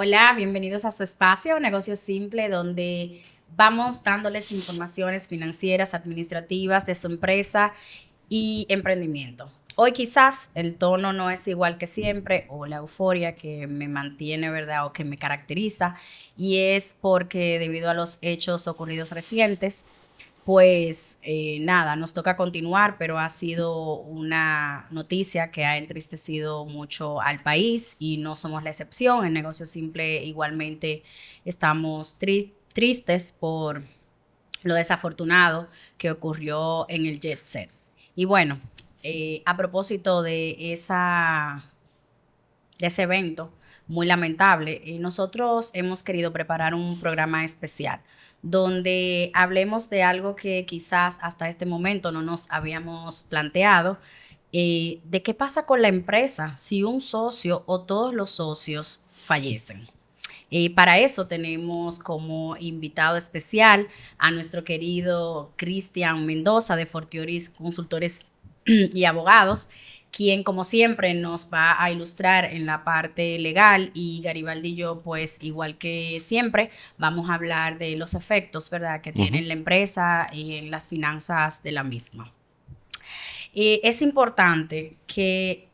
Hola, bienvenidos a su espacio, Negocio Simple, donde vamos dándoles informaciones financieras, administrativas de su empresa y emprendimiento. Hoy quizás el tono no es igual que siempre o la euforia que me mantiene, ¿verdad? O que me caracteriza y es porque debido a los hechos ocurridos recientes, pues nada, nos toca continuar, pero ha sido una noticia que ha entristecido mucho al país y no somos la excepción. En Negocio Simple igualmente estamos tristes por lo desafortunado que ocurrió en el Jet Set. Y bueno, a propósito de ese evento muy lamentable, nosotros hemos querido preparar un programa especial donde hablemos de algo que quizás hasta este momento no nos habíamos planteado, de qué pasa con la empresa si un socio o todos los socios fallecen. Para eso tenemos como invitado especial a nuestro querido Cristian Mendoza de Fortioris Consultores y Abogados, quien como siempre nos va a ilustrar en la parte legal, y Garibaldi y yo pues igual que siempre vamos a hablar de los efectos, ¿verdad?, que tiene Ujú. en la empresa y en las finanzas de la misma. Es importante que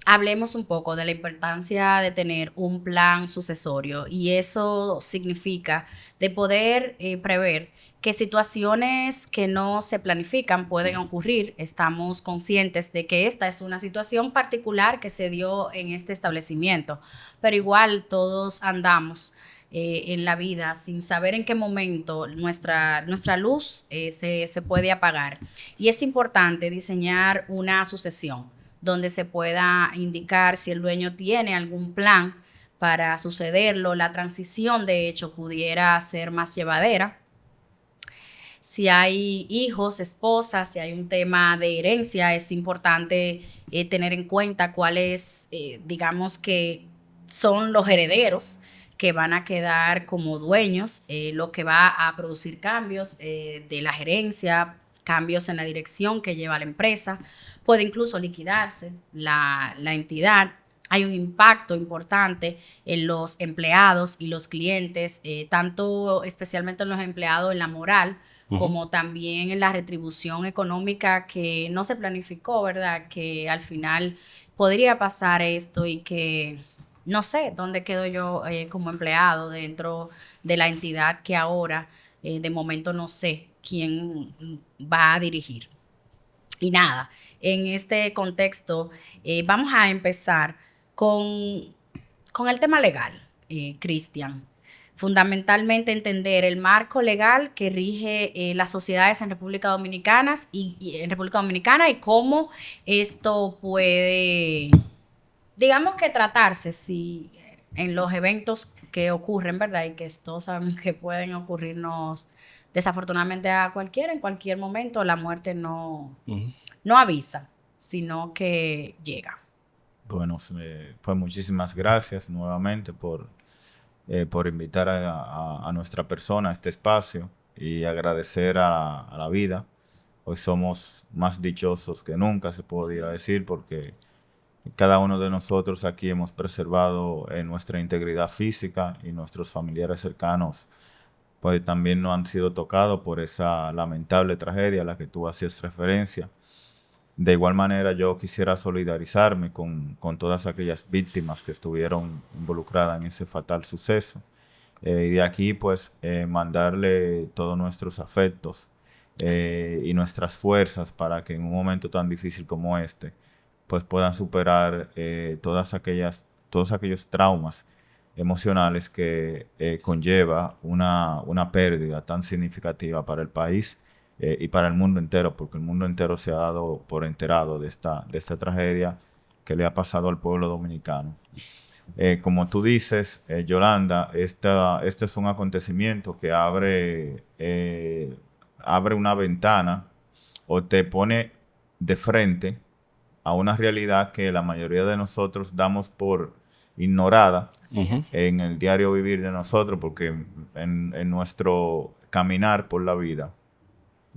hablemos un poco de la importancia de tener un plan sucesorio, y eso significa de poder prever que situaciones que no se planifican pueden ocurrir. Estamos conscientes de que esta es una situación particular que se dio en este establecimiento, pero igual todos andamos en la vida sin saber en qué momento nuestra luz se puede apagar. Y es importante diseñar una sucesión donde se pueda indicar si el dueño tiene algún plan para sucederlo. La transición, de hecho, pudiera ser más llevadera. Si hay hijos, esposas, si hay un tema de herencia, es importante tener en cuenta cuáles, digamos que son los herederos que van a quedar como dueños, lo que va a producir cambios de la gerencia, cambios en la dirección que lleva la empresa. Puede incluso liquidarse la entidad. Hay un impacto importante en los empleados y los clientes, tanto especialmente en los empleados en la moral, Ujú. como también en la retribución económica que no se planificó, ¿verdad? Que al final podría pasar esto y que no sé dónde quedo yo como empleado dentro de la entidad que ahora de momento no sé quién va a dirigir. Y nada, en este contexto vamos a empezar con, con el tema legal, Cristian. Fundamentalmente entender el marco legal que rige las sociedades en República Dominicana en República Dominicana, y cómo esto puede, digamos que tratarse si en los eventos que ocurren, ¿verdad? Y que todos sabemos que pueden ocurrirnos desafortunadamente a cualquiera, en cualquier momento, la muerte Ujú. no avisa, sino que llega. Bueno, pues muchísimas gracias nuevamente por invitar a nuestra persona a este espacio y agradecer a la vida. Hoy somos más dichosos que nunca, se podría decir, porque cada uno de nosotros aquí hemos preservado nuestra integridad física y nuestros familiares cercanos pues también no han sido tocados por esa lamentable tragedia a la que tú hacías referencia. De igual manera, yo quisiera solidarizarme con todas aquellas víctimas que estuvieron involucradas en ese fatal suceso. Y de aquí, pues, mandarle todos nuestros afectos Así es. y nuestras fuerzas para que en un momento tan difícil como este, pues puedan superar todos aquellos traumas emocionales que conlleva una pérdida tan significativa para el país y para el mundo entero, porque el mundo entero se ha dado por enterado de esta tragedia que le ha pasado al pueblo dominicano. Como tú dices, Yolanda, este es un acontecimiento que abre una ventana o te pone de frente a una realidad que la mayoría de nosotros damos por ignorada Así es. en el diario vivir de nosotros, porque en nuestro caminar por la vida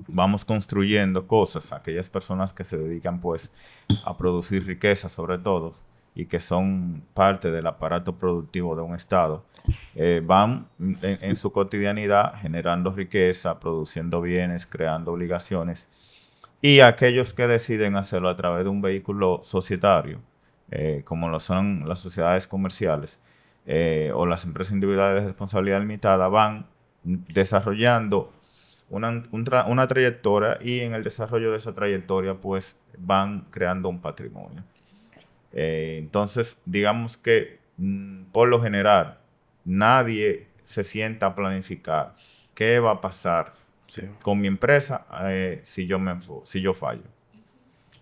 vamos construyendo cosas, aquellas personas que se dedican pues a producir riqueza sobre todo, y que son parte del aparato productivo de un Estado, van en su cotidianidad generando riqueza, produciendo bienes, creando obligaciones, y aquellos que deciden hacerlo a través de un vehículo societario, como lo son las sociedades comerciales o las empresas individuales de responsabilidad limitada, van desarrollando una trayectoria, y en el desarrollo de esa trayectoria pues van creando un patrimonio. Entonces, digamos que por lo general nadie se sienta a planificar qué va a pasar Sí. con mi empresa si yo fallo.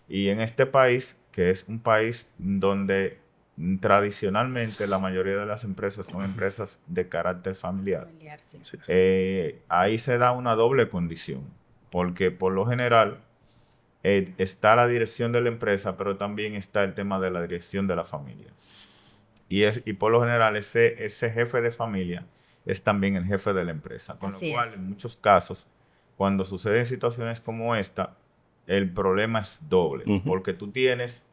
Y en este país, que es un país donde tradicionalmente la mayoría de las empresas son empresas de carácter familiar, Familiar, sí. Sí, sí. ahí se da una doble condición, porque por lo general está la dirección de la empresa, pero también está el tema de la dirección de la familia. Y por lo general ese jefe de familia es también el jefe de la empresa. Con lo Así cual, es. en muchos casos, cuando suceden situaciones como esta, el problema es doble. Ujú. Porque tú tienes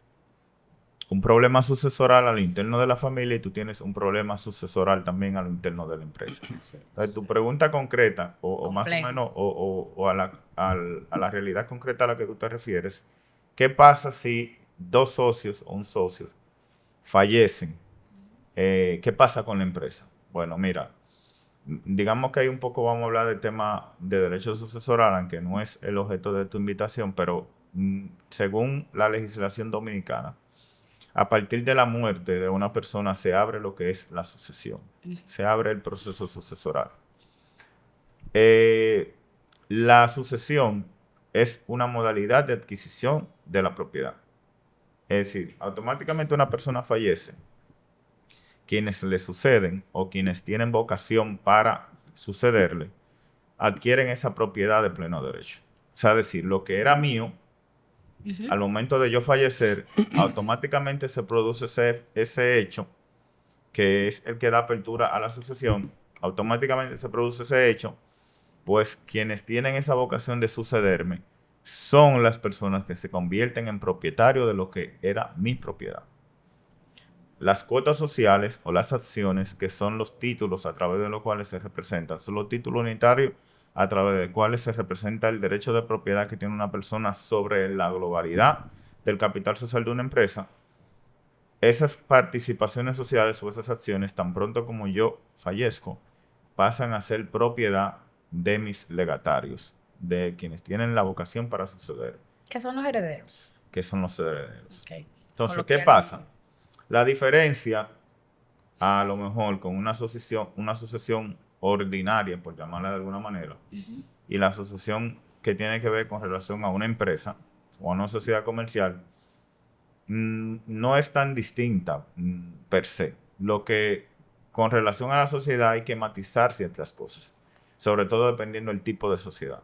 un problema sucesoral a lo interno de la familia y tú tienes un problema sucesoral también a lo interno de la empresa. Sí. Entonces, tu pregunta concreta, o más o Complejo. menos, o a la realidad concreta a la que tú te refieres, ¿qué pasa si dos socios o un socio fallecen? ¿Qué pasa con la empresa? Bueno, mira, digamos que hay un poco, vamos a hablar del tema de derecho sucesoral, aunque no es el objeto de tu invitación, pero según la legislación dominicana, a partir de la muerte de una persona se abre lo que es la sucesión, se abre el proceso sucesoral. La sucesión es una modalidad de adquisición de la propiedad. Es decir, automáticamente una persona fallece, quienes le suceden o quienes tienen vocación para sucederle, adquieren esa propiedad de pleno derecho. O sea, decir, lo que era mío, al momento de yo fallecer, automáticamente se produce ese hecho, que es el que da apertura a la sucesión. Automáticamente se produce ese hecho, pues quienes tienen esa vocación de sucederme son las personas que se convierten en propietarios de lo que era mi propiedad. Las cuotas sociales o las acciones, que son los títulos a través de los cuales se representan, son los títulos unitarios a través de los cuales se representa el derecho de propiedad que tiene una persona sobre la globalidad del capital social de una empresa. Esas participaciones sociales o esas acciones, tan pronto como yo fallezco, pasan a ser propiedad de mis legatarios, de quienes tienen la vocación para suceder, ¿Qué son los herederos? que son los herederos. Okay. Entonces, ¿qué pasa? La diferencia, a lo mejor, con una sucesión ordinaria, por llamarla de alguna manera, y la sucesión que tiene que ver con relación a una empresa o a una sociedad comercial, no es tan distinta per se. Lo que con relación a la sociedad hay que matizar ciertas cosas, sobre todo dependiendo del tipo de sociedad.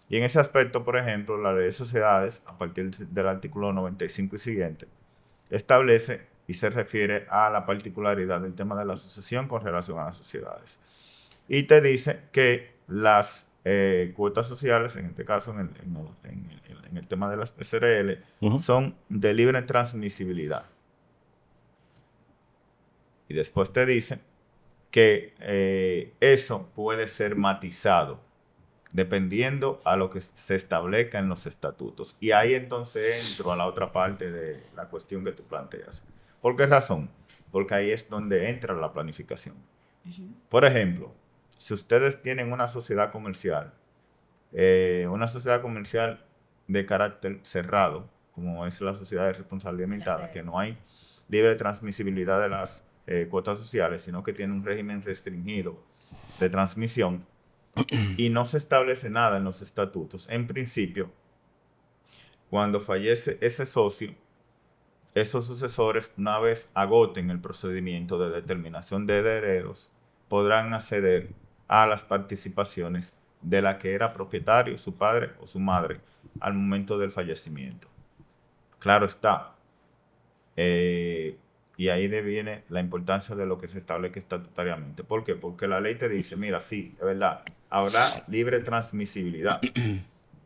Y en ese aspecto, por ejemplo, la ley de sociedades, a partir del artículo 95 y siguiente, establece y se refiere a la particularidad del tema de la sucesión con relación a las sociedades. Y te dice que las cuotas sociales, en este caso en el tema de las SRL, son de libre transmisibilidad. Y después te dice que eso puede ser matizado dependiendo a lo que se establezca en los estatutos. Y ahí entonces entro a la otra parte de la cuestión que tú planteas. ¿Por qué razón? Porque ahí es donde entra la planificación. Por ejemplo, si ustedes tienen una sociedad comercial de carácter cerrado, como es la sociedad de responsabilidad limitada, que no hay libre transmisibilidad de las cuotas sociales, sino que tiene un régimen restringido de transmisión, y no se establece nada en los estatutos. En principio, cuando fallece ese socio, esos sucesores, una vez agoten el procedimiento de determinación de herederos, podrán acceder a las participaciones de la que era propietario, su padre o su madre, al momento del fallecimiento. Claro está. Y ahí viene la importancia de lo que se establece estatutariamente. ¿Por qué? Porque la ley te dice, mira, sí, es verdad, habrá libre transmisibilidad.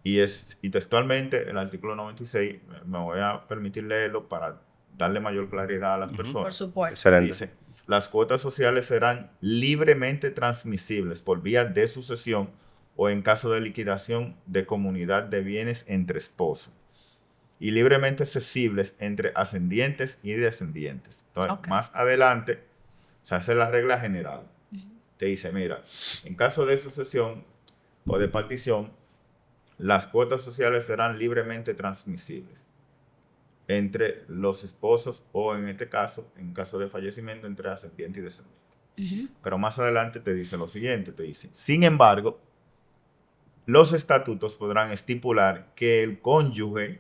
Y textualmente el artículo 96, me voy a permitir leerlo para darle mayor claridad a las Por personas. supuesto. Excelente. Dice, las cuotas sociales serán libremente transmisibles por vía de sucesión o en caso de liquidación de comunidad de bienes entre esposos y libremente cesibles entre ascendientes y descendientes. Entonces, Ok. más adelante se hace la regla general. Te dice, mira, en caso de sucesión o de partición, las cuotas sociales serán libremente transmisibles entre los esposos o en este caso, en caso de fallecimiento, entre ascendiente y descendiente. Pero más adelante te dice lo siguiente, te dice, sin embargo, los estatutos podrán estipular que el cónyuge,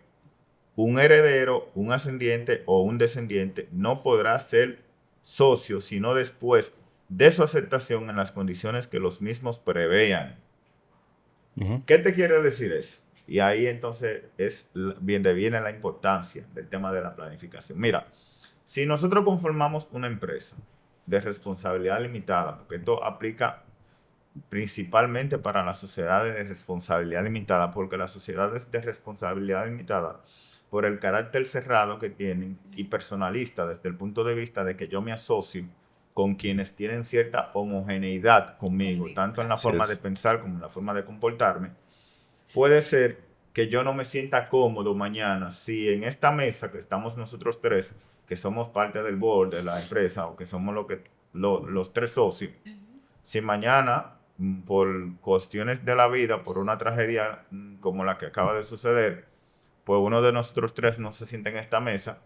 un heredero, un ascendiente o un descendiente no podrá ser socio sino después de su aceptación en las condiciones que los mismos prevean. ¿Qué te quiere decir eso? Y ahí entonces es bien de viene la importancia del tema de la planificación. Mira, si nosotros conformamos una empresa de responsabilidad limitada, porque esto aplica principalmente para las sociedades de responsabilidad limitada, porque las sociedades de responsabilidad limitada, por el carácter cerrado que tienen y personalista desde el punto de vista de que yo me asocio con quienes tienen cierta homogeneidad conmigo, tanto en la Así forma es. de pensar como en la forma de comportarme, puede ser que yo no me sienta cómodo mañana si en esta mesa que estamos nosotros tres, que somos parte del board de la empresa o que somos los tres socios, si mañana por cuestiones de la vida, por una tragedia como la que acaba de suceder, pues uno de nosotros tres no se siente en esta mesa,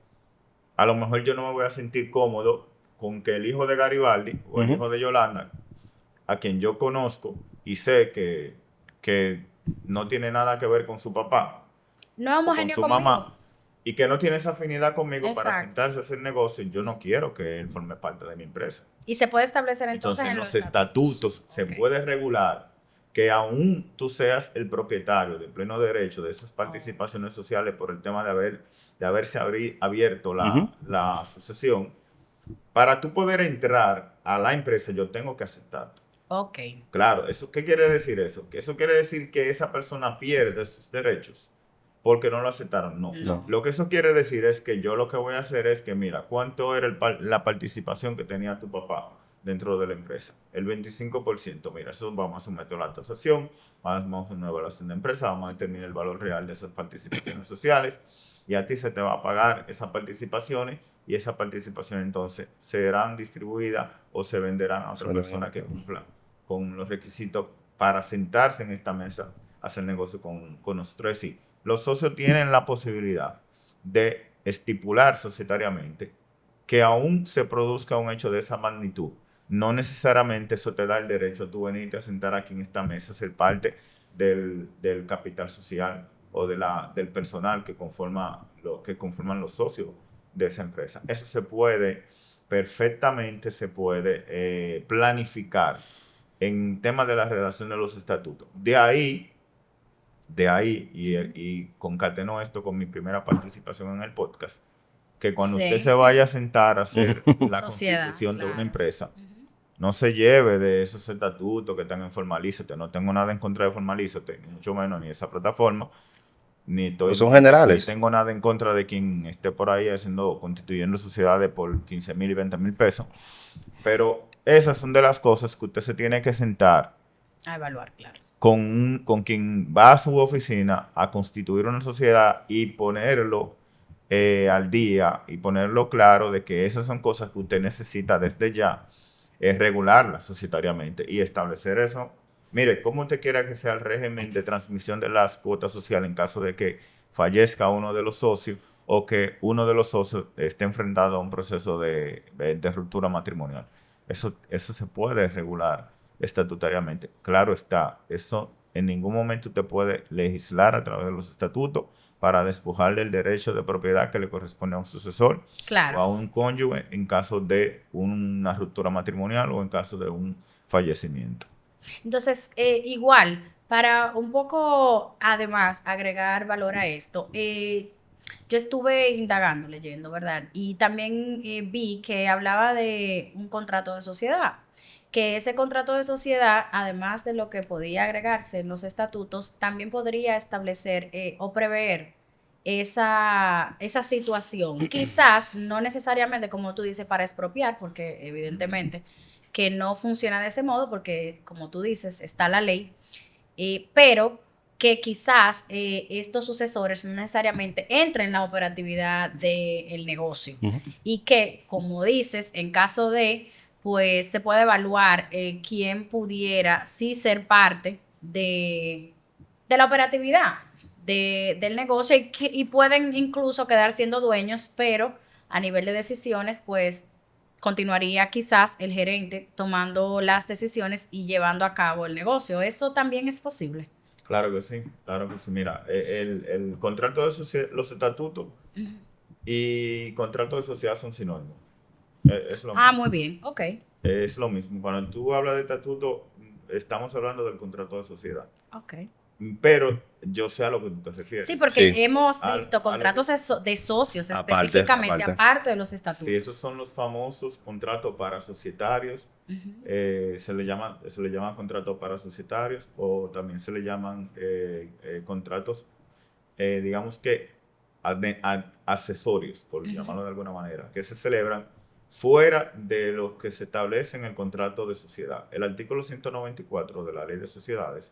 a lo mejor yo no me voy a sentir cómodo con que el hijo de Garibaldi o el hijo de Yolanda, a quien yo conozco y sé que no tiene nada que ver con su papá No es o con homogéneo su conmigo. mamá y que no tiene esa afinidad conmigo para Exacto. sentarse a hacer negocio, yo no quiero que él forme parte de mi empresa. Y se puede establecer entonces Entonces, en en los los estatutos se Ok. puede regular que aún tú seas el propietario de pleno derecho de esas participaciones sociales por el tema de haberse abierto la sucesión, para tú poder entrar a la empresa, yo tengo que aceptar. Ok. Claro, ¿qué quiere decir eso? Que eso quiere decir que esa persona pierde sus derechos porque no lo aceptaron. No. No. Lo que eso quiere decir es que yo lo que voy a hacer es que, mira, ¿cuánto era la participación que tenía tu papá dentro de la empresa? El 25%. Mira, eso vamos a someter a la tasación, vamos a una evaluación de empresa, vamos a determinar el valor real de esas participaciones sociales y a ti se te va a pagar esas participaciones y esas participaciones entonces serán distribuidas o se venderán a otra persona que cumpla con los requisitos para sentarse en esta mesa a hacer negocio con nosotros. Es decir, los socios tienen la posibilidad de estipular societariamente que aún se produzca un hecho de esa magnitud. No necesariamente eso te da el derecho a tú venirte a sentar aquí en esta mesa, a ser parte del capital social o del personal que conforman los socios de esa empresa. Eso se puede, perfectamente se puede planificar en temas de la redacción de los estatutos. De ahí, y concateno esto con mi primera participación en el podcast, que cuando usted se Sí. vaya a sentar a hacer la Sociedad, constitución de una claro. empresa, no se lleve de esos estatutos que están en Formalízate. No tengo nada en contra de Formalízate, ni mucho menos ni esa plataforma, Son generales. ni tengo nada en contra de quien esté por ahí constituyendo sociedades por 15,000 y 20,000 pesos. Pero esas son de las cosas que usted se tiene que sentar A evaluar, claro. con quien va a su oficina a constituir una sociedad y ponerlo al día y ponerlo claro de que esas son cosas que usted necesita desde ya, es regularlas societariamente y establecer eso. Mire, ¿cómo usted quiera que sea el régimen de transmisión de las cuotas sociales en caso de que fallezca uno de los socios o que uno de los socios esté enfrentado a un proceso de ruptura matrimonial? Eso se puede regular estatutariamente. Claro está, eso en ningún momento usted puede legislar a través de los estatutos para despojarle el derecho de propiedad que le corresponde a un sucesor Claro. o a un cónyuge en caso de una ruptura matrimonial o en caso de un fallecimiento. Entonces, igual, para un poco, además, agregar valor a esto, yo estuve indagando, leyendo, ¿verdad? Y también vi que hablaba de un contrato de sociedad, que ese contrato de sociedad, además de lo que podía agregarse en los estatutos, también podría establecer o prever esa situación. Quizás no necesariamente, como tú dices, para expropiar, porque evidentemente que no funciona de ese modo, porque como tú dices, está la ley, pero que quizás estos sucesores no necesariamente entren en la operatividad del negocio. Y que, como dices, en caso de, pues se puede evaluar quién pudiera sí ser parte de la operatividad del negocio y pueden incluso quedar siendo dueños, pero a nivel de decisiones, pues continuaría quizás el gerente tomando las decisiones y llevando a cabo el negocio. Eso también es posible. Claro que sí, claro que sí. Mira, el contrato de sociedad, los estatutos y contrato de sociedad son sinónimos. Es lo Ah, mismo. muy bien, ok. Es lo mismo. Cuando tú hablas de estatuto, estamos hablando del contrato de sociedad. Ok. Pero yo sé a lo que tú te refieres. Sí, porque Sí, hemos A visto lo que- contratos de socios aparte, específicamente, aparte. aparte de los Sí, estatutos. esos son los famosos contratos para societarios. Se le llaman contratos para societarios o también se le llaman contratos, digamos que accesorios, por llamarlo de alguna manera, que se celebran fuera de los que se establece en el contrato de sociedad. El artículo 194 de la Ley de Sociedades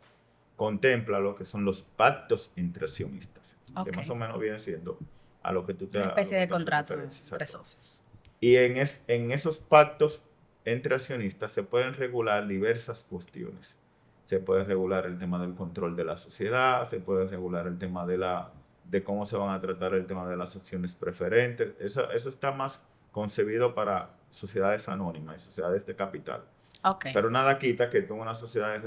contempla lo que son los pactos entre accionistas, que Ok. más o menos viene siendo a lo que Una a lo especie que de tú haces contrato referencia. entre Exacto. socios. Y en esos pactos entre accionistas se pueden regular diversas cuestiones. Se puede regular el tema del control de la sociedad, se puede regular el tema de cómo se van a tratar el tema de las acciones preferentes. Eso está más concebido para sociedades anónimas y sociedades de capital. Ok. Pero nada quita que tú en una sociedad de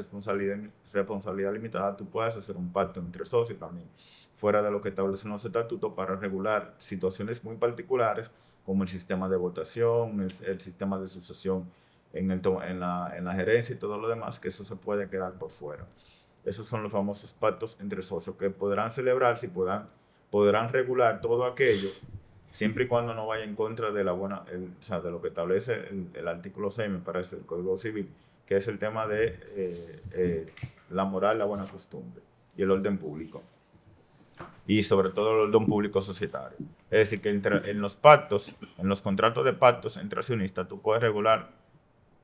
responsabilidad limitada tú puedas hacer un pacto entre socios también, fuera de lo que establecen los estatutos para regular situaciones muy particulares como el sistema de votación, el sistema de sucesión en la gerencia y todo lo demás, que eso se puede quedar por fuera. Esos son los famosos pactos entre socios que podrán celebrarse y podrán regular todo aquello siempre y cuando no vaya en contra de o sea, de lo que establece el artículo 6, me parece, del Código Civil, que es el tema de la moral, la buena costumbre y el orden público. Y sobre todo el orden público societario. Es decir, que en los pactos, en los contratos de pactos entre accionistas, tú puedes regular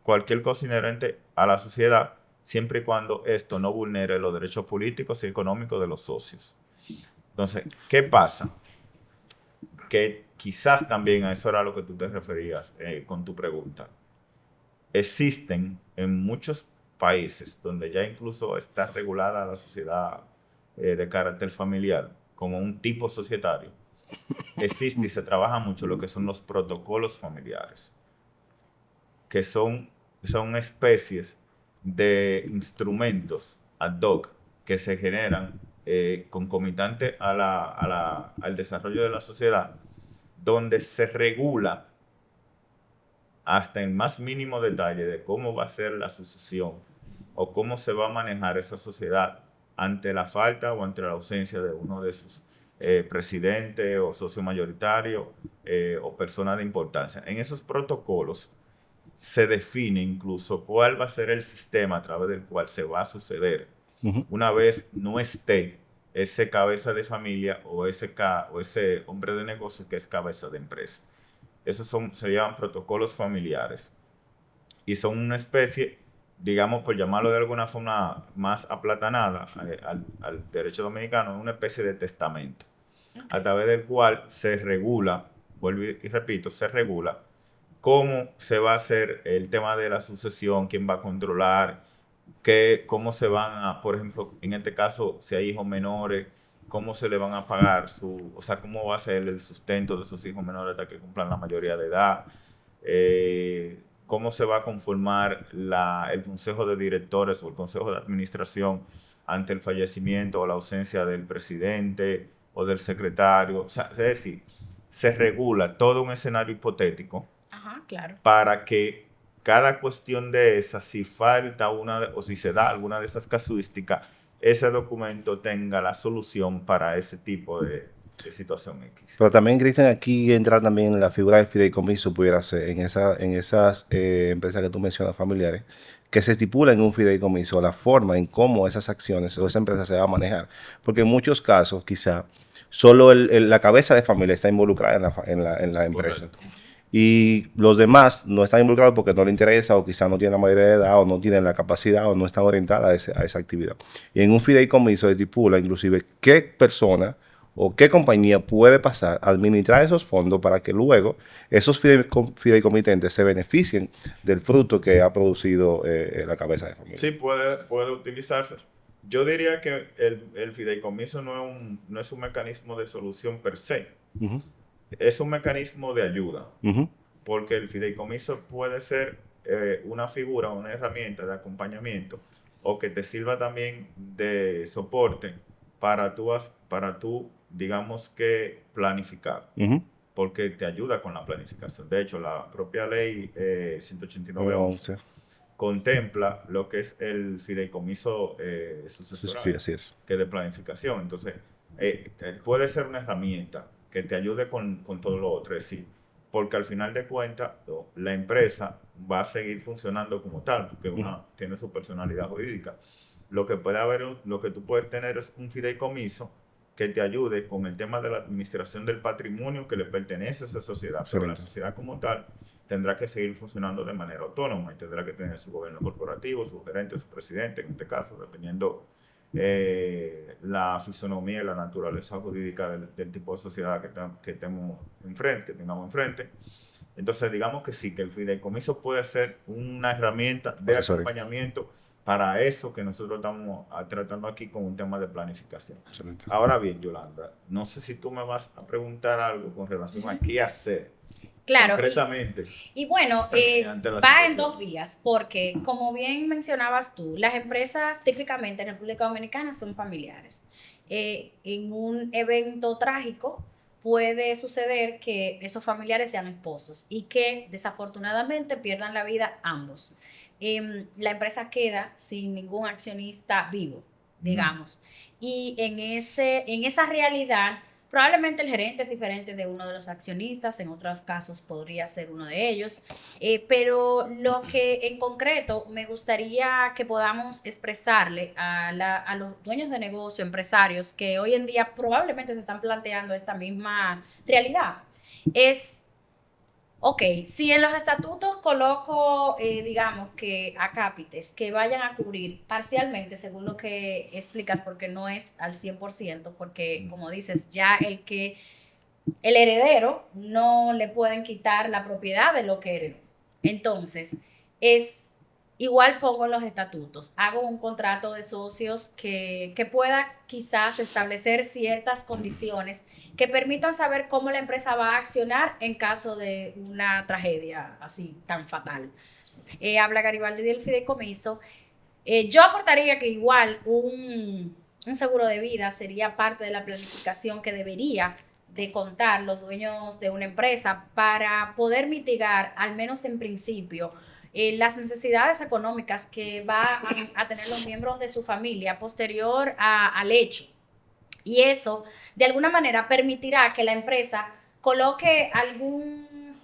cualquier cosa inherente a la sociedad, siempre y cuando esto no vulnere los derechos políticos y económicos de los socios. Entonces, ¿qué pasa? Que quizás también a eso era a lo que tú te referías con tu pregunta. Existen en muchos países donde ya incluso está regulada la sociedad de carácter familiar como un tipo societario, existe y se trabaja mucho lo que son los protocolos familiares, que son especies de instrumentos ad hoc que se generan concomitante al desarrollo de la sociedad, donde se regula hasta el más mínimo detalle de cómo va a ser la sucesión o cómo se va a manejar esa sociedad ante la falta o ante la ausencia de uno de sus presidentes o socio mayoritario o personas de importancia. En esos protocolos se define incluso cuál va a ser el sistema a través del cual se va a suceder una vez no esté ese cabeza de familia o ese hombre de negocio que es cabeza de empresa. Se llaman protocolos familiares y son una especie, digamos, por llamarlo de alguna forma más aplatanada al derecho dominicano, una especie de testamento, a través del cual se regula, vuelvo y repito, se regula cómo se va a hacer el tema de la sucesión, quién va a controlar, cómo se van a, por ejemplo, en este caso, si hay hijos menores, cómo se le van a pagar o sea, cómo va a ser el sustento de sus hijos menores hasta que cumplan la mayoría de edad, cómo se va a conformar el consejo de directores o el consejo de administración ante el fallecimiento o la ausencia del presidente o del secretario. O sea, es decir, se regula todo un escenario hipotético. Ajá, claro. Para que cada cuestión de esas, si falta o si se da alguna de esas casuísticas, ese documento tenga la solución para ese tipo de situación X. Pero también, Cristian, aquí entra también la figura del fideicomiso, pudiera ser, en esas empresas que tú mencionas familiares, que se estipula en un fideicomiso la forma en cómo esas acciones o esa empresa se va a manejar. Porque en muchos casos, quizá, solo la cabeza de familia está involucrada en la empresa. Correcto. Y los demás no están involucrados porque no les interesa o quizá no tienen la mayoría de edad o no tienen la capacidad o no están orientadas a esa actividad. Y en un fideicomiso estipula inclusive qué persona o qué compañía puede pasar a administrar esos fondos para que luego esos fideicomitentes se beneficien del fruto que ha producido la cabeza de familia. Sí, puede utilizarse. Yo diría que el fideicomiso no es un mecanismo de solución per se. Uh-huh. Es un mecanismo de ayuda. Uh-huh. Porque el fideicomiso puede ser una figura, una herramienta de acompañamiento o que te sirva también de soporte para tú digamos que planificar. Uh-huh. Porque te ayuda con la planificación. De hecho, la propia ley 189.11 contempla lo que es el fideicomiso sucesoral, Sí, así es. que es de planificación. Entonces, puede ser una herramienta que te ayude con todo lo otro. Es decir, porque al final de cuentas, la empresa va a seguir funcionando como tal, porque tiene su personalidad jurídica. Lo que tú puedes tener es un fideicomiso que te ayude con el tema de la administración del patrimonio que le pertenece a esa sociedad. Excelente. Pero la sociedad como tal tendrá que seguir funcionando de manera autónoma y tendrá que tener su gobierno corporativo, su gerente, su presidente, en este caso, dependiendo la fisonomía y la naturaleza jurídica del tipo de sociedad que tengamos enfrente. Entonces, digamos que sí, que el fideicomiso puede ser una herramienta de acompañamiento para eso que nosotros estamos tratando aquí con un tema de planificación. Excelente. Ahora bien, Yolanda, no sé si tú me vas a preguntar algo con relación a qué hacer. Claro. Concretamente. Y bueno, va en dos vías, porque como bien mencionabas tú, las empresas típicamente en República Dominicana son familiares. En un evento trágico puede suceder que esos familiares sean esposos y que desafortunadamente pierdan la vida ambos. La empresa queda sin ningún accionista vivo, digamos. Y en esa realidad, probablemente el gerente es diferente de uno de los accionistas, en otros casos podría ser uno de ellos, pero lo que en concreto me gustaría que podamos expresarle a los dueños de negocio, empresarios, que hoy en día probablemente se están planteando esta misma realidad, es... Ok, si en los estatutos coloco, digamos, que acápites que vayan a cubrir parcialmente, según lo que explicas, porque no es al 100%, porque como dices, ya el heredero no le pueden quitar la propiedad de lo que heredó. Entonces, igual pongo en los estatutos, hago un contrato de socios que pueda quizás establecer ciertas condiciones que permitan saber cómo la empresa va a accionar en caso de una tragedia así tan fatal. Habla Garibaldi del fideicomiso. Yo aportaría que igual un seguro de vida sería parte de la planificación que debería de contar los dueños de una empresa para poder mitigar, al menos en principio, las necesidades económicas que va a tener los miembros de su familia posterior al hecho. Y eso, de alguna manera, permitirá que la empresa coloque algún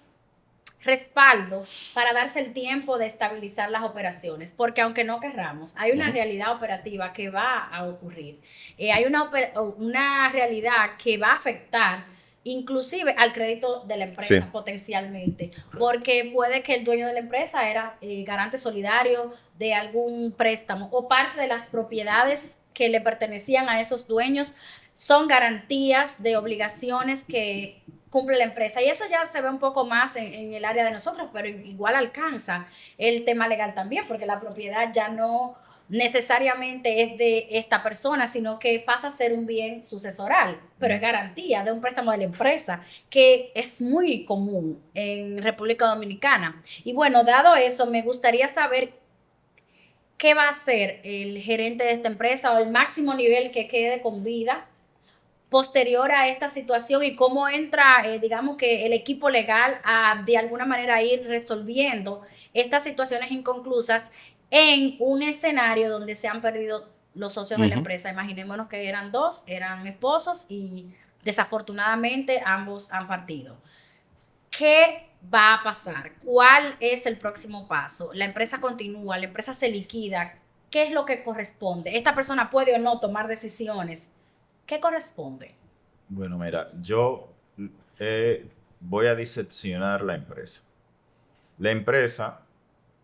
respaldo para darse el tiempo de estabilizar las operaciones, porque aunque no querramos, hay una realidad operativa que va a ocurrir. Hay una realidad que va a afectar inclusive al crédito de la empresa, sí, potencialmente, porque puede que el dueño de la empresa era garante solidario de algún préstamo o parte de las propiedades que le pertenecían a esos dueños son garantías de obligaciones que cumple la empresa, y eso ya se ve un poco más en el área de nosotros, pero igual alcanza el tema legal también, porque la propiedad ya no necesariamente es de esta persona, sino que pasa a ser un bien sucesoral, pero es garantía de un préstamo de la empresa, que es muy común en República Dominicana. Y bueno, dado eso, me gustaría saber qué va a hacer el gerente de esta empresa o el máximo nivel que quede con vida posterior a esta situación y cómo entra, digamos que el equipo legal a de alguna manera ir resolviendo estas situaciones inconclusas en un escenario donde se han perdido los socios de la empresa. Imaginémonos que eran dos, eran esposos y desafortunadamente ambos han partido. ¿Qué va a pasar? ¿Cuál es el próximo paso? ¿La empresa continúa? ¿La empresa se liquida? ¿Qué es lo que corresponde? ¿Esta persona puede o no tomar decisiones? ¿Qué corresponde? Bueno, mira, yo voy a diseccionar la empresa. La empresa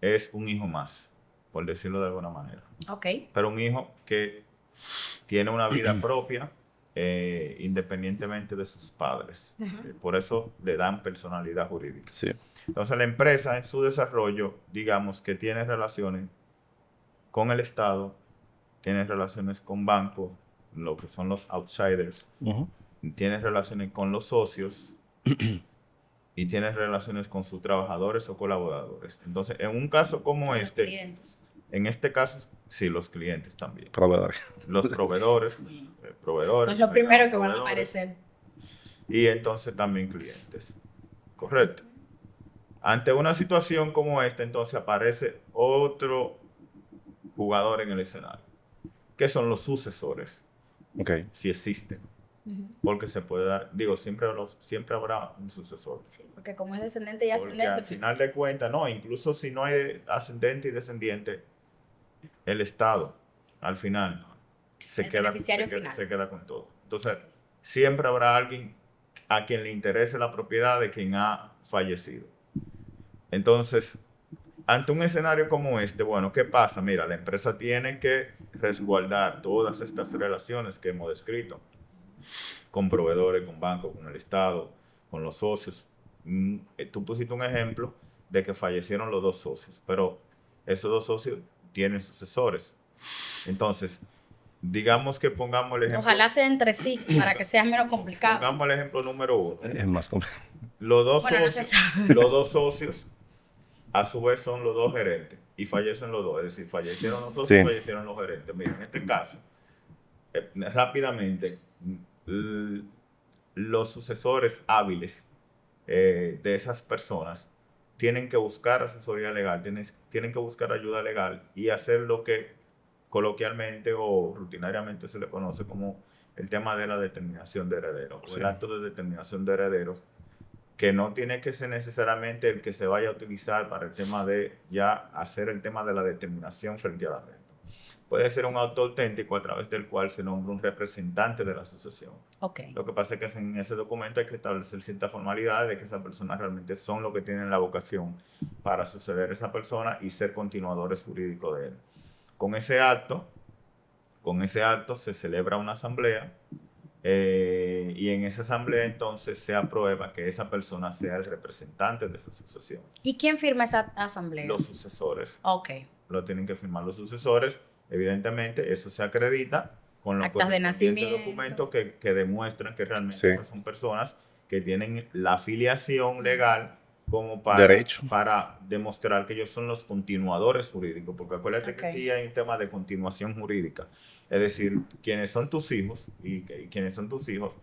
es un hijo más, por decirlo de alguna manera. Ok. Pero un hijo que tiene una vida propia, independientemente de sus padres. Por eso le dan personalidad jurídica. Sí. Entonces la empresa en su desarrollo, digamos que tiene relaciones con el Estado, tiene relaciones con bancos, lo que son los outsiders, Ujú. tiene relaciones con los socios y tiene relaciones con sus trabajadores o colaboradores. Entonces, en un caso como Con los este, clientes. en este caso, sí, los clientes también. Proveedor. Los proveedores, proveedores. Eso es lo primero que van a proveedores, aparecer. y entonces también clientes. Correcto. Ante una situación como esta, entonces aparece otro jugador en el escenario, que son los sucesores, Ok. si existen. Porque se puede dar, digo, siempre habrá un sucesor. Sí, porque como es descendente y Porque ascendente, al final de cuentas, no, incluso si no hay ascendente y descendiente, el Estado, al final, el beneficiario final. se queda con todo. Entonces, siempre habrá alguien a quien le interese la propiedad de quien ha fallecido. Entonces, ante un escenario como este, bueno, ¿qué pasa? Mira, la empresa tiene que resguardar todas estas relaciones que hemos descrito con proveedores, con bancos, con el Estado, con los socios. Tú pusiste un ejemplo de que fallecieron los dos socios, pero esos dos socios tienen sucesores. Entonces, digamos que pongamos el ejemplo. Ojalá sea entre sí, para que sea menos complicado. Pongamos el ejemplo número 1. Es más complejo. Los dos Bueno, no socios, se sabe. los dos socios, a su vez son los dos gerentes y fallecen los dos. Es decir, fallecieron los socios, Sí. fallecieron los gerentes. Mira, en este caso, rápidamente, los sucesores hábiles de esas personas tienen que buscar asesoría legal, tienen que buscar ayuda legal y hacer lo que coloquialmente o rutinariamente se le conoce como el tema de la determinación de herederos, o Sí. el acto de determinación de herederos, que no tiene que ser necesariamente el que se vaya a utilizar para el tema de ya hacer el tema de la determinación frente a la renta. Puede ser un acto auténtico a través del cual se nombra un representante de la sucesión. Ok. Lo que pasa es que en ese documento hay que establecer ciertas formalidades de que esas personas realmente son los que tienen la vocación para suceder a esa persona y ser continuadores jurídicos de él. Con ese acto se celebra una asamblea y en esa asamblea entonces se aprueba que esa persona sea el representante de esa sucesión. ¿Y quién firma esa asamblea? Los sucesores Ok. lo tienen que firmar los sucesores. Evidentemente, eso se acredita con los Actas de nacimiento. documentos que demuestran que realmente Sí. esas son personas que tienen la afiliación legal como para, Derecho. para demostrar que ellos son los continuadores jurídicos. Porque acuérdate Ok. que aquí hay un tema de continuación jurídica. Es decir, quienes son tus hijos y quienes son tus hijos,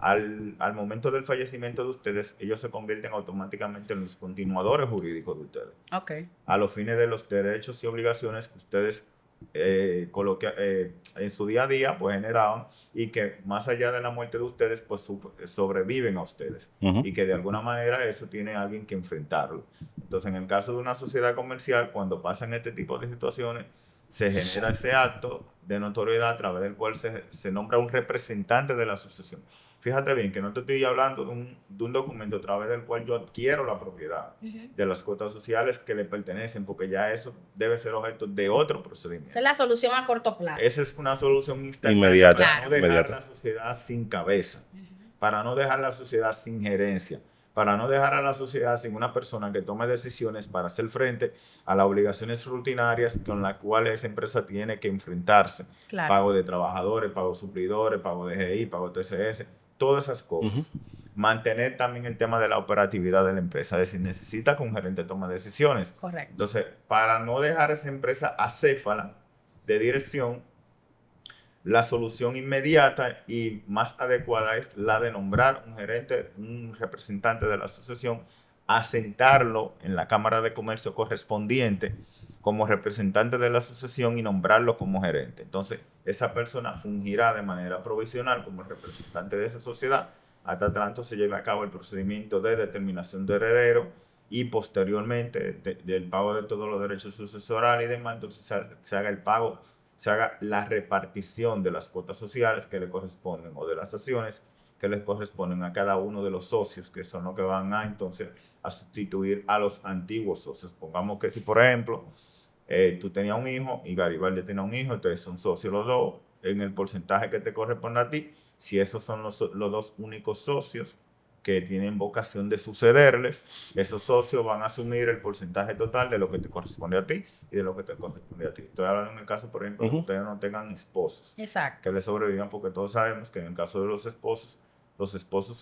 al momento del fallecimiento de ustedes, ellos se convierten automáticamente en los continuadores jurídicos de ustedes, Ok. a los fines de los derechos y obligaciones que ustedes en su día a día pues generaban y que más allá de la muerte de ustedes pues sobreviven a ustedes. Ujú. Y que de alguna manera eso tiene alguien que enfrentarlo. Entonces, en el caso de una sociedad comercial, cuando pasan este tipo de situaciones, se genera ese acto de notoriedad a través del cual se nombra un representante de la sucesión. Fíjate bien que no te estoy hablando de un documento a través del cual yo adquiero la propiedad de las cuotas sociales que le pertenecen, porque ya eso debe ser objeto de otro procedimiento. Esa es la solución a corto plazo. Esa es una solución instantánea Inmediata. para no dejar Inmediata. la sociedad sin cabeza, para no dejar la sociedad sin gerencia, para no dejar a la sociedad sin una persona que tome decisiones para hacer frente a las obligaciones rutinarias con las cuales esa empresa tiene que enfrentarse. Claro. Pago de trabajadores, pago de suplidores, pago de GI, pago de TCS, todas esas cosas. Mantener también el tema de la operatividad de la empresa, es decir, necesita que un gerente tome decisiones. Correcto. Entonces, para no dejar esa empresa acéfala de dirección, la solución inmediata y más adecuada es la de nombrar un gerente, un representante de la asociación, asentarlo en la Cámara de Comercio correspondiente como representante de la asociación y nombrarlo como gerente. Entonces, esa persona fungirá de manera provisional como representante de esa sociedad hasta tanto se lleve a cabo el procedimiento de determinación de heredero y posteriormente del pago de todos los derechos sucesorales y demás, entonces se haga el pago, se haga la repartición de las cuotas sociales que le corresponden o de las acciones que les corresponden a cada uno de los socios, que son los que van a entonces a sustituir a los antiguos socios. Pongamos que si, por ejemplo, tú tenías un hijo y Garibaldi tenía un hijo, entonces son socios los dos en el porcentaje que te corresponde a ti. Si esos son los dos únicos socios que tienen vocación de sucederles, esos socios van a asumir el porcentaje total de lo que te corresponde a ti y de lo que te corresponde a ti. Estoy hablando en el caso, por ejemplo, que ustedes no tengan esposos. Exacto. Que les sobrevivan, porque todos sabemos que en el caso de los esposos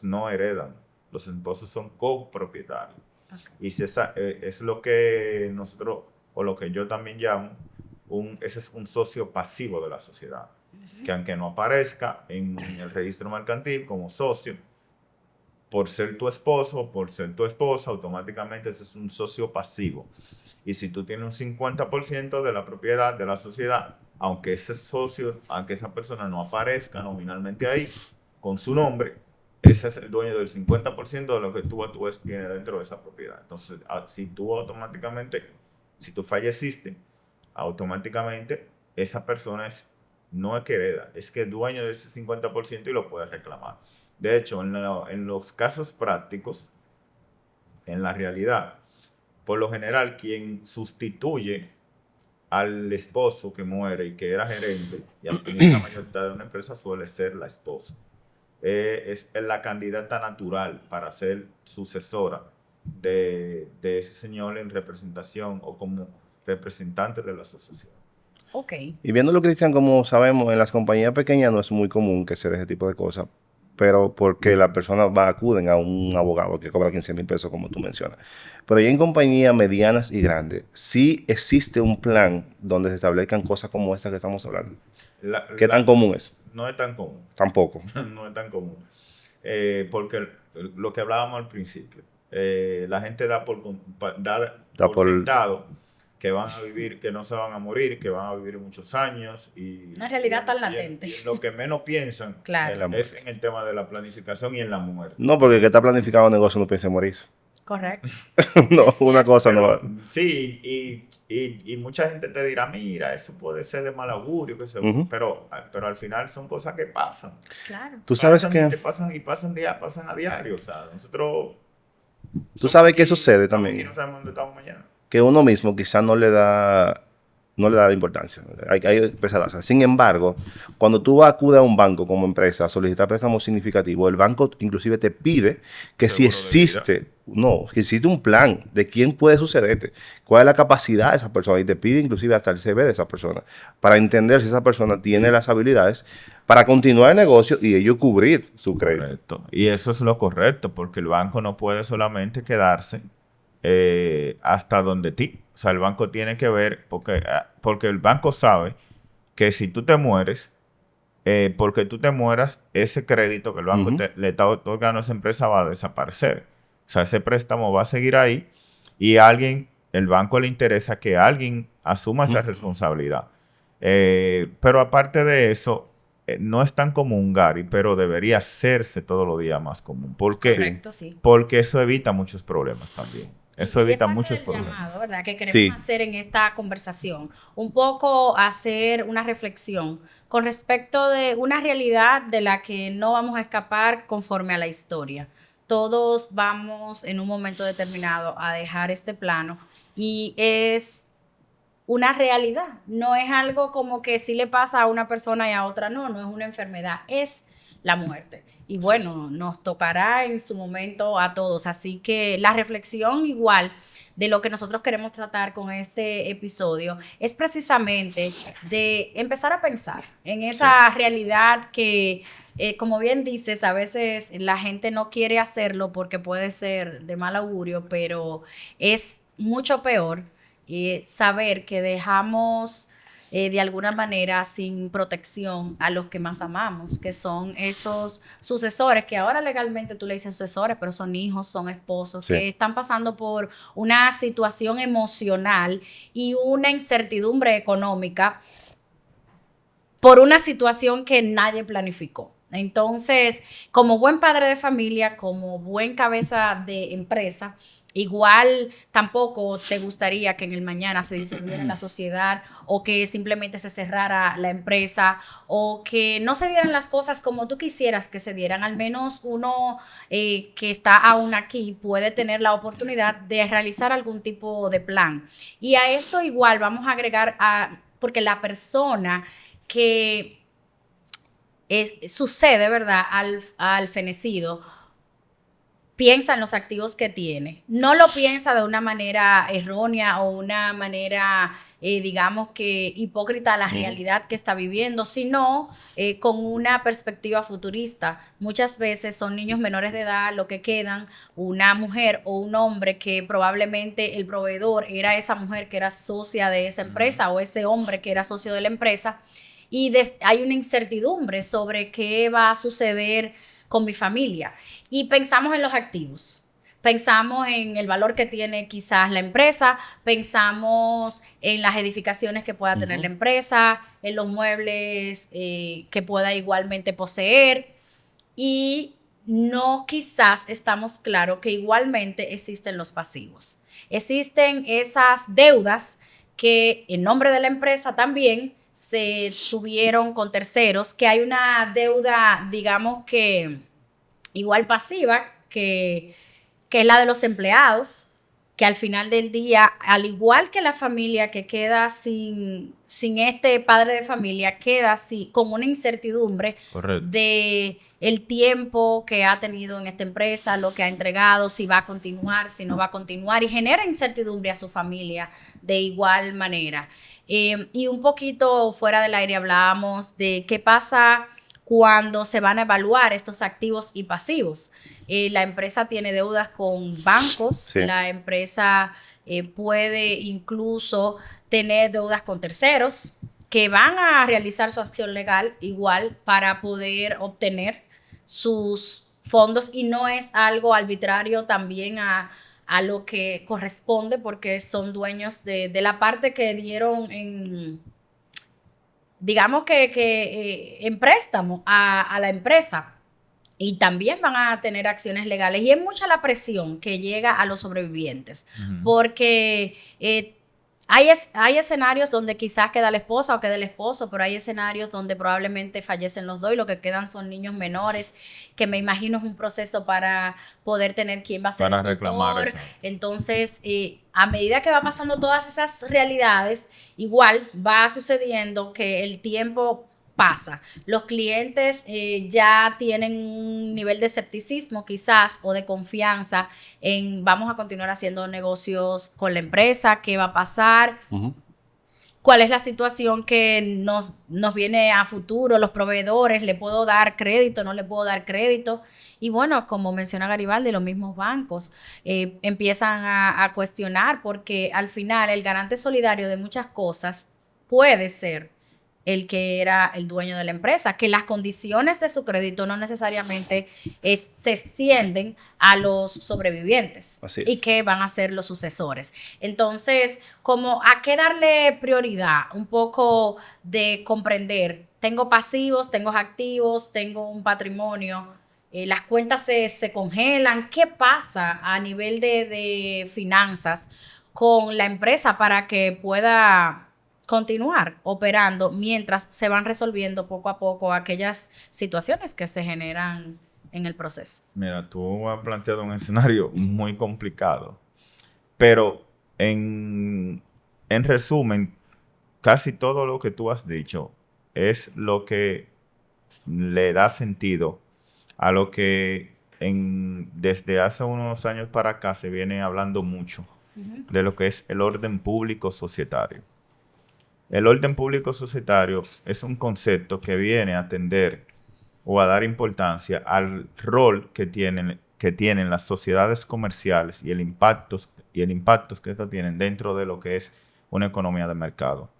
no heredan. Los esposos son copropietarios. Okay. Y es lo que nosotros, o lo que yo también llamo, ese es un socio pasivo de la sociedad. Que aunque no aparezca en el registro mercantil como socio, por ser tu esposo o por ser tu esposa, automáticamente ese es un socio pasivo. Y si tú tienes un 50% de la propiedad de la sociedad, aunque ese socio, aunque esa persona no aparezca nominalmente ahí, con su nombre, ese es el dueño del 50% de lo que tú tienes dentro de esa propiedad. Entonces, si tú falleciste, automáticamente esa persona no es que hereda, es que es dueño de ese 50% y lo puede reclamar. De hecho, en los casos prácticos, en la realidad, por lo general, quien sustituye al esposo que muere y que era gerente y accionista mayoritario de una empresa suele ser la esposa. Es la candidata natural para ser sucesora de ese señor en representación o como representante de la asociación. Okay. Y viéndolo, Cristian, como sabemos, en las compañías pequeñas no es muy común que se dé ese tipo de cosas, pero porque las personas acuden a un abogado que cobra 15,000 pesos, como tú mencionas. Pero ya en compañías medianas y grandes, sí existe un plan donde se establezcan cosas como esta que estamos hablando. ¿Qué tan común es? No es tan común. Tampoco. No es tan común. Porque lo que hablábamos al principio, la gente da por sentado que van a vivir, que no se van a morir, que van a vivir muchos años. Una realidad tan latente. Y lo que menos piensan claro. es en el tema de la planificación y en la muerte. No, porque el que está planificado un negocio no piensa en morirse. Correcto. No, una cosa no va. Sí, y mucha gente te dirá, mira, eso puede ser de mal augurio, pero al final son cosas que pasan. Claro. Tú sabes que pasan a diario, o sea, nosotros... Tú sabes qué sucede también. Aquí no sabemos dónde estamos mañana. Que uno mismo quizás no le da la importancia. Hay pesadas. Sin embargo, cuando tú acudes a un banco como empresa a solicitar préstamos significativos, el banco inclusive te pide que si existe un plan de quién puede sucederte, cuál es la capacidad de esa persona, y te pide inclusive hasta el CV de esa persona, para entender si esa persona tiene las habilidades para continuar el negocio y ello cubrir su crédito. Correcto. Y eso es lo correcto, porque el banco no puede solamente quedarse hasta donde ti. O sea, el banco tiene que ver, porque el banco sabe que si tú te mueres, porque tú te mueras, ese crédito que el banco le está otorgando a esa empresa va a desaparecer. O sea, ese préstamo va a seguir ahí y el banco le interesa que alguien asuma esa responsabilidad. Pero aparte de eso, no es tan común, Gary, pero debería hacerse todos los días más común. ¿Por qué? Correcto, sí. Porque eso evita muchos problemas también. Eso evita muchos problemas. Llamado, ¿verdad? Que queremos hacer en esta conversación. Un poco hacer una reflexión con respecto de una realidad de la que no vamos a escapar conforme a la historia. Todos vamos en un momento determinado a dejar este plano y es una realidad. No es algo como que sí le pasa a una persona y a otra no es una enfermedad, es la muerte. Y bueno, nos tocará en su momento a todos. Así que la reflexión igual de lo que nosotros queremos tratar con este episodio es precisamente de empezar a pensar en esa realidad que, como bien dices, a veces la gente no quiere hacerlo porque puede ser de mal augurio, pero es mucho peor saber que dejamos de alguna manera sin protección a los que más amamos, que son esos sucesores, que ahora legalmente tú le dices sucesores, pero son hijos, son esposos, Sí. que están pasando por una situación emocional y una incertidumbre económica por una situación que nadie planificó. Entonces, como buen padre de familia, como buen cabeza de empresa, igual tampoco te gustaría que en el mañana se disolviera la sociedad o que simplemente se cerrara la empresa o que no se dieran las cosas como tú quisieras que se dieran. Al menos uno que está aún aquí puede tener la oportunidad de realizar algún tipo de plan. Y a esto igual vamos a agregar, porque la persona que sucede, ¿verdad?, al fenecido, piensa en los activos que tiene. No lo piensa de una manera errónea o una manera, digamos que hipócrita a la realidad que está viviendo, sino con una perspectiva futurista. Muchas veces son niños menores de edad lo que quedan, una mujer o un hombre que probablemente el proveedor era esa mujer que era socia de esa empresa o ese hombre que era socio de la empresa. Y hay una incertidumbre sobre qué va a suceder con mi familia. Y pensamos en los activos. Pensamos en el valor que tiene quizás la empresa, pensamos en las edificaciones que pueda tener la empresa, en los muebles que pueda igualmente poseer y no quizás estamos claros que igualmente existen los pasivos. Existen esas deudas que en nombre de la empresa también se tuvieron con terceros, que hay una deuda, digamos que igual pasiva, que es la de los empleados, que al final del día, al igual que la familia que queda sin este padre de familia, queda así con una incertidumbre Correcto. de el tiempo que ha tenido en esta empresa, lo que ha entregado, si va a continuar, si no va a continuar, y genera incertidumbre a su familia de igual manera. Y un poquito fuera del aire hablábamos de qué pasa cuando se van a evaluar estos activos y pasivos. La empresa tiene deudas con bancos, Sí. la empresa puede incluso tener deudas con terceros que van a realizar su acción legal igual para poder obtener sus fondos y no es algo arbitrario también a lo que corresponde porque son dueños de la parte que dieron en, digamos que en préstamo a la empresa. Y también van a tener acciones legales. Y es mucha la presión que llega a los sobrevivientes. Porque hay escenarios donde quizás queda la esposa o queda el esposo, pero hay escenarios donde probablemente fallecen los dos y lo que quedan son niños menores, que me imagino es un proceso para poder tener quién va a ser Para el reclamar tutor. eso. Entonces, a medida que va pasando todas esas realidades, igual va sucediendo que el tiempo pasa. Los clientes ya tienen un nivel de escepticismo quizás o de confianza en vamos a continuar haciendo negocios con la empresa, qué va a pasar, cuál es la situación que nos viene a futuro, los proveedores, le puedo dar crédito, no le puedo dar crédito. Y bueno, como menciona Garibaldi, los mismos bancos empiezan a cuestionar porque al final el garante solidario de muchas cosas puede ser el que era el dueño de la empresa, que las condiciones de su crédito no necesariamente se extienden a los sobrevivientes y que van a ser los sucesores. Entonces, como a qué darle prioridad, un poco de comprender, tengo pasivos, tengo activos, tengo un patrimonio, las cuentas se congelan, ¿qué pasa a nivel de finanzas con la empresa para que pueda continuar operando mientras se van resolviendo poco a poco aquellas situaciones que se generan en el proceso? Mira, tú has planteado un escenario muy complicado, pero en resumen, casi todo lo que tú has dicho es lo que le da sentido a lo que desde hace unos años para acá se viene hablando mucho de lo que es el orden público societario. El orden público societario es un concepto que viene a atender o a dar importancia al rol que tienen las sociedades comerciales y el impacto que estas tienen dentro de lo que es una economía de mercado.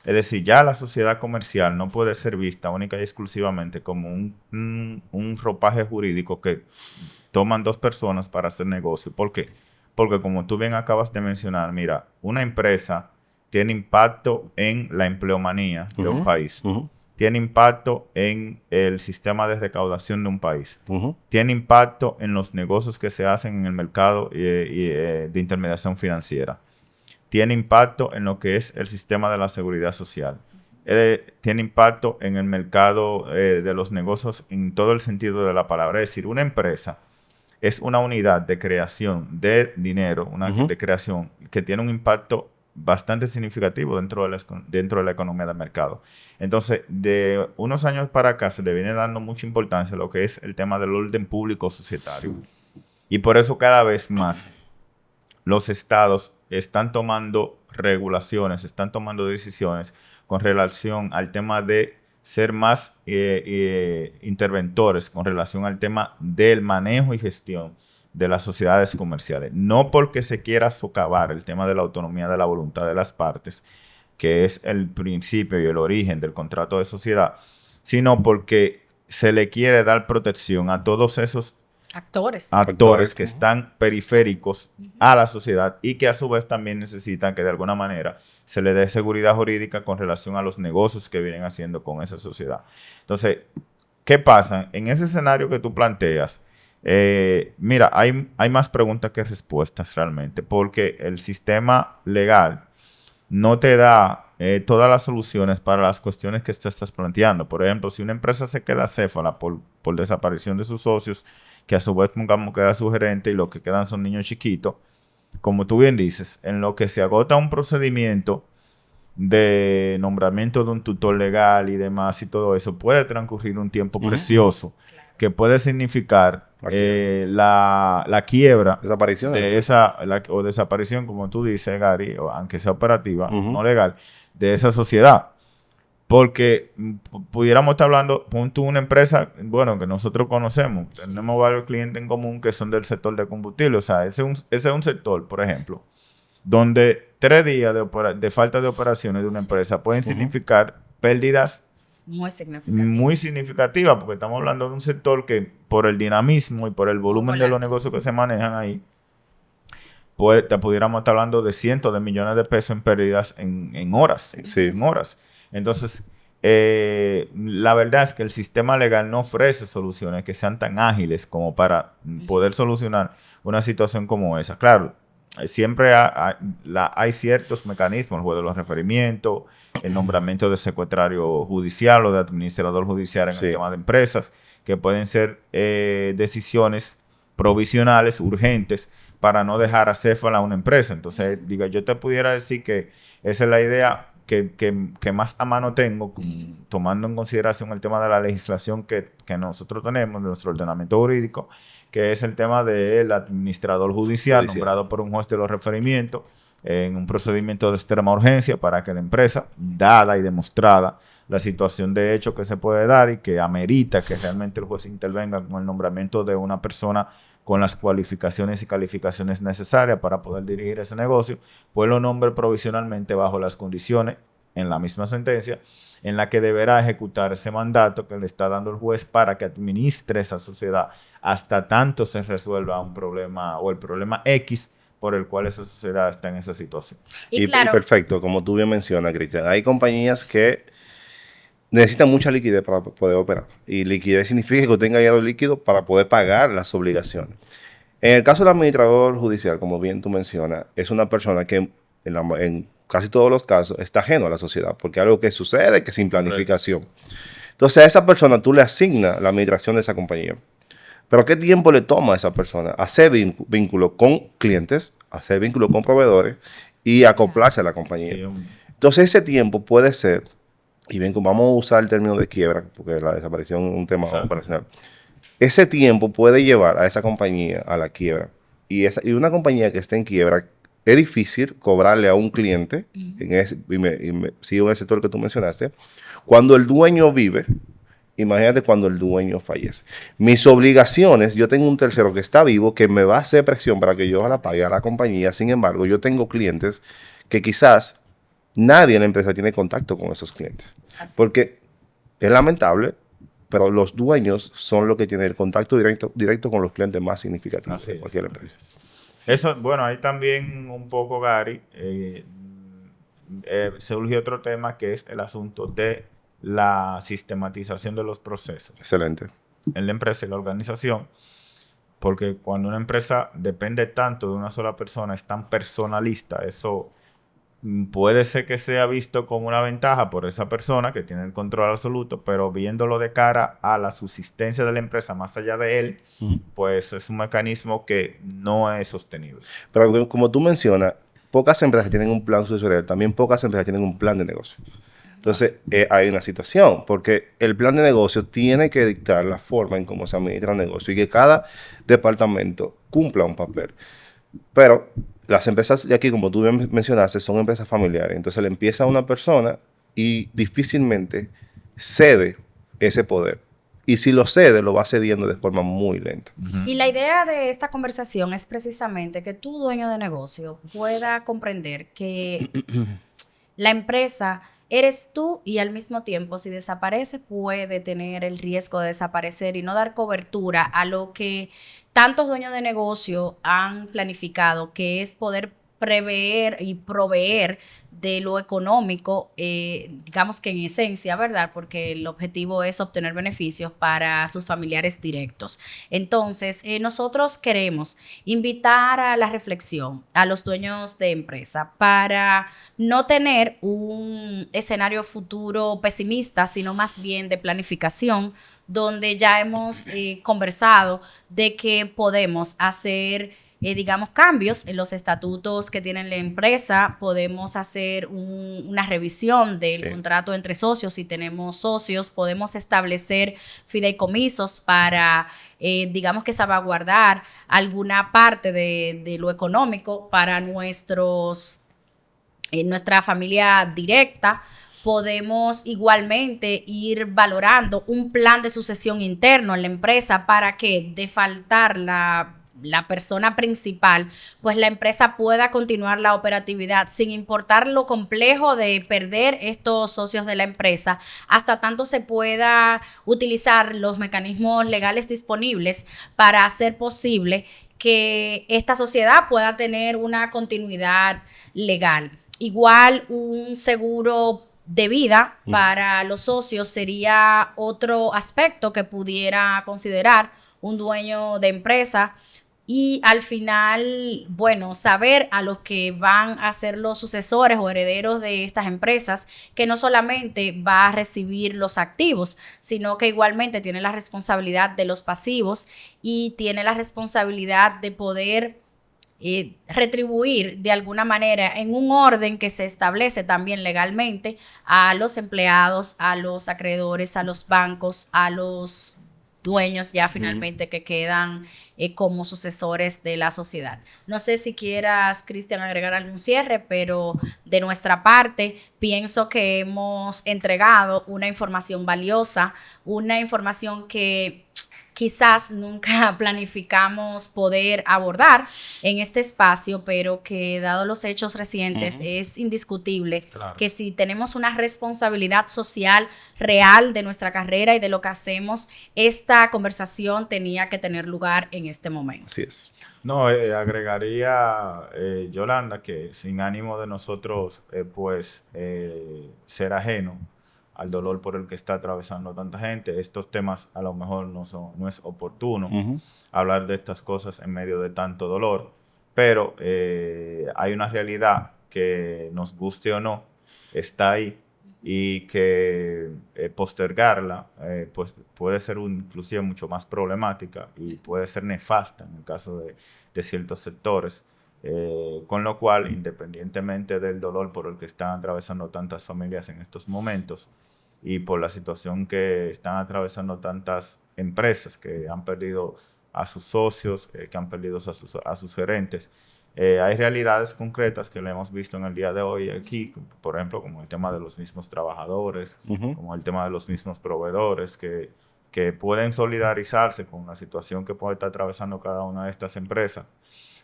Es decir, ya la sociedad comercial no puede ser vista única y exclusivamente como un ropaje jurídico que toman dos personas para hacer negocio. ¿Por qué? Porque como tú bien acabas de mencionar, mira, una empresa tiene impacto en la empleomanía de un país. Tiene impacto en el sistema de recaudación de un país. Tiene impacto en los negocios que se hacen en el mercado de intermediación financiera. Tiene impacto en lo que es el sistema de la seguridad social. Tiene impacto en el mercado de los negocios en todo el sentido de la palabra. Es decir, una empresa es una unidad de creación de dinero, de creación que tiene un impacto bastante significativo dentro de la economía del mercado. Entonces, de unos años para acá se le viene dando mucha importancia a lo que es el tema del orden público societario. Y por eso cada vez más los estados están tomando regulaciones, están tomando decisiones con relación al tema de ser más interventores con relación al tema del manejo y gestión de las sociedades comerciales. No porque se quiera socavar el tema de la autonomía de la voluntad de las partes, que es el principio y el origen del contrato de sociedad, sino porque se le quiere dar protección a todos esos actores que están periféricos a la sociedad y que a su vez también necesitan que de alguna manera se le dé seguridad jurídica con relación a los negocios que vienen haciendo con esa sociedad. Entonces, ¿qué pasa? En ese escenario que tú planteas, mira, hay más preguntas que respuestas realmente, porque el sistema legal no te da todas las soluciones para las cuestiones que tú estás planteando. Por ejemplo, si una empresa se queda céfala por desaparición de sus socios, que a su vez pongamos que era su gerente y lo que quedan son niños chiquitos, como tú bien dices, en lo que se agota un procedimiento de nombramiento de un tutor legal y demás y todo eso, puede transcurrir un tiempo precioso que puede significar la quiebra desaparición de o desaparición, como tú dices, Gary, o aunque sea operativa, no legal, de esa sociedad. Porque pudiéramos estar hablando, punto, una empresa, bueno, que nosotros conocemos, tenemos varios clientes en común que son del sector de combustible. O sea, ese es un sector, por ejemplo, donde 3 días de falta de operaciones de una empresa pueden significar pérdidas muy significativas, porque estamos hablando de un sector que por el dinamismo y por el volumen de los negocios que se manejan ahí, pues te pudiéramos estar hablando de cientos de millones de pesos en pérdidas en horas. Sí. En horas. Entonces, la verdad es que el sistema legal no ofrece soluciones que sean tan ágiles como para poder solucionar una situación como esa. Claro, siempre hay ciertos mecanismos, el juego de los referimientos, el nombramiento de secretario judicial o de administrador judicial en el tema de empresas, que pueden ser decisiones provisionales, urgentes, para no dejar acéfala a una empresa. Entonces, yo te pudiera decir que esa es la idea que más a mano tengo, tomando en consideración el tema de la legislación que nosotros tenemos, de nuestro ordenamiento jurídico, que es el tema del administrador judicial nombrado por un juez de los referimientos en un procedimiento de extrema urgencia para que la empresa, dada y demostrada la situación de hecho que se puede dar y que amerita que realmente el juez intervenga con el nombramiento de una persona con las cualificaciones y calificaciones necesarias para poder dirigir ese negocio, pues lo nombre provisionalmente bajo las condiciones en la misma sentencia en la que deberá ejecutar ese mandato que le está dando el juez para que administre esa sociedad hasta tanto se resuelva un problema o el problema X por el cual esa sociedad está en esa situación. Y perfecto, como tú bien mencionas, Cristian, hay compañías que necesitan mucha liquidez para poder operar. Y liquidez significa que tenga dinero líquido para poder pagar las obligaciones. En el caso del administrador judicial, como bien tú mencionas, es una persona que en casi todos los casos está ajeno a la sociedad, porque es algo que sucede que sin planificación. Entonces a esa persona tú le asignas la administración de esa compañía. Pero ¿qué tiempo le toma a esa persona hacer vínculo con clientes, hacer vínculo con proveedores y acoplarse a la compañía? Entonces ese tiempo puede ser, y bien, vamos a usar el término de quiebra, porque la desaparición es un tema operacional. Ese tiempo puede llevar a esa compañía a la quiebra. Y una compañía que esté en quiebra, es difícil cobrarle a un cliente, sigo en el sector que tú mencionaste, cuando el dueño vive. Imagínate cuando el dueño fallece. Mis obligaciones, yo tengo un tercero que está vivo, que me va a hacer presión para que yo la pague a la compañía. Sin embargo, yo tengo clientes que quizás nadie en la empresa tiene contacto con esos clientes. Así. Porque es lamentable, pero los dueños son los que tienen el contacto directo con los clientes más significativos Así de es. cualquier empresa. Sí. Eso, bueno, ahí también un poco, Gary, surgió otro tema que es el asunto de la sistematización de los procesos Excelente. en la empresa y la organización, porque cuando una empresa depende tanto de una sola persona, es tan personalista, eso puede ser que sea visto como una ventaja por esa persona que tiene el control absoluto, pero viéndolo de cara a la subsistencia de la empresa más allá de él, pues es un mecanismo que no es sostenible. Pero como tú mencionas, pocas empresas tienen un plan sucesorial, también pocas empresas tienen un plan de negocio. Entonces, hay una situación, porque el plan de negocio tiene que dictar la forma en cómo se administra el negocio y que cada departamento cumpla un papel. Pero las empresas de aquí, como tú bien mencionaste, son empresas familiares. Entonces, le empieza a una persona y difícilmente cede ese poder. Y si lo cede, lo va cediendo de forma muy lenta. Y la idea de esta conversación es precisamente que tú, dueño de negocio, pueda comprender que la empresa eres tú y al mismo tiempo, si desaparece, puede tener el riesgo de desaparecer y no dar cobertura a lo que tantos dueños de negocio han planificado, que es poder prever y proveer de lo económico, digamos que en esencia, ¿verdad? Porque el objetivo es obtener beneficios para sus familiares directos. Entonces, nosotros queremos invitar a la reflexión a los dueños de empresa para no tener un escenario futuro pesimista, sino más bien de planificación, donde ya hemos conversado de que podemos hacer digamos, cambios en los estatutos que tiene la empresa. Podemos hacer una revisión del contrato entre socios. Si tenemos socios, podemos establecer fideicomisos para, digamos que salvaguardar alguna parte de lo económico para nuestra familia directa. Podemos igualmente ir valorando un plan de sucesión interno en la empresa para que, de faltar la persona principal, pues la empresa pueda continuar la operatividad sin importar lo complejo de perder estos socios de la empresa, hasta tanto se pueda utilizar los mecanismos legales disponibles para hacer posible que esta sociedad pueda tener una continuidad legal. Igual un seguro de vida para los socios sería otro aspecto que pudiera considerar un dueño de empresa. Y al final, bueno, saber a los que van a ser los sucesores o herederos de estas empresas, que no solamente va a recibir los activos, sino que igualmente tiene la responsabilidad de los pasivos y tiene la responsabilidad de poder retribuir de alguna manera en un orden que se establece también legalmente a los empleados, a los acreedores, a los bancos, a los dueños ya finalmente que quedan como sucesores de la sociedad. No sé si quieras, Cristian, agregar algún cierre, pero de nuestra parte pienso que hemos entregado una información valiosa, una información que quizás nunca planificamos poder abordar en este espacio, pero que dado los hechos recientes es indiscutible que si tenemos una responsabilidad social real de nuestra carrera y de lo que hacemos, esta conversación tenía que tener lugar en este momento. Así es. No, agregaría, Yolanda, que sin ánimo de nosotros, ser ajeno al dolor por el que está atravesando tanta gente. Estos temas a lo mejor no es oportuno hablar de estas cosas en medio de tanto dolor, pero hay una realidad que, nos guste o no, está ahí y que postergarla pues puede ser inclusive mucho más problemática y puede ser nefasta en el caso de ciertos sectores. Con lo cual, independientemente del dolor por el que están atravesando tantas familias en estos momentos y por la situación que están atravesando tantas empresas que han perdido a sus socios, que han perdido a sus gerentes, hay realidades concretas que lo hemos visto en el día de hoy aquí, por ejemplo, como el tema de los mismos trabajadores, como el tema de los mismos proveedores que pueden solidarizarse con la situación que puede estar atravesando cada una de estas empresas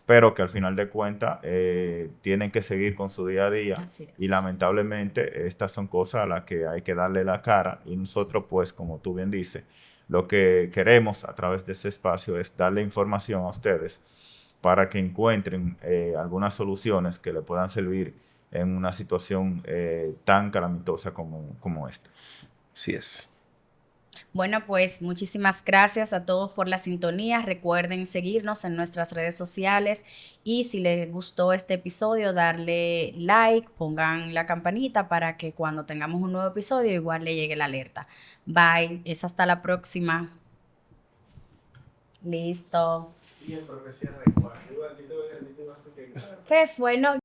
pero que al final de cuentas tienen que seguir con su día a día. Así es. Y lamentablemente estas son cosas a las que hay que darle la cara, y nosotros, pues, como tú bien dices, lo que queremos a través de este espacio es darle información a ustedes para que encuentren algunas soluciones que le puedan servir en una situación tan calamitosa como esta. Así es. Bueno, pues muchísimas gracias a todos por la sintonía. Recuerden seguirnos en nuestras redes sociales y si les gustó este episodio, darle like, pongan la campanita para que cuando tengamos un nuevo episodio igual le llegue la alerta. Bye, es hasta la próxima. Listo. ¿Qué fue? No.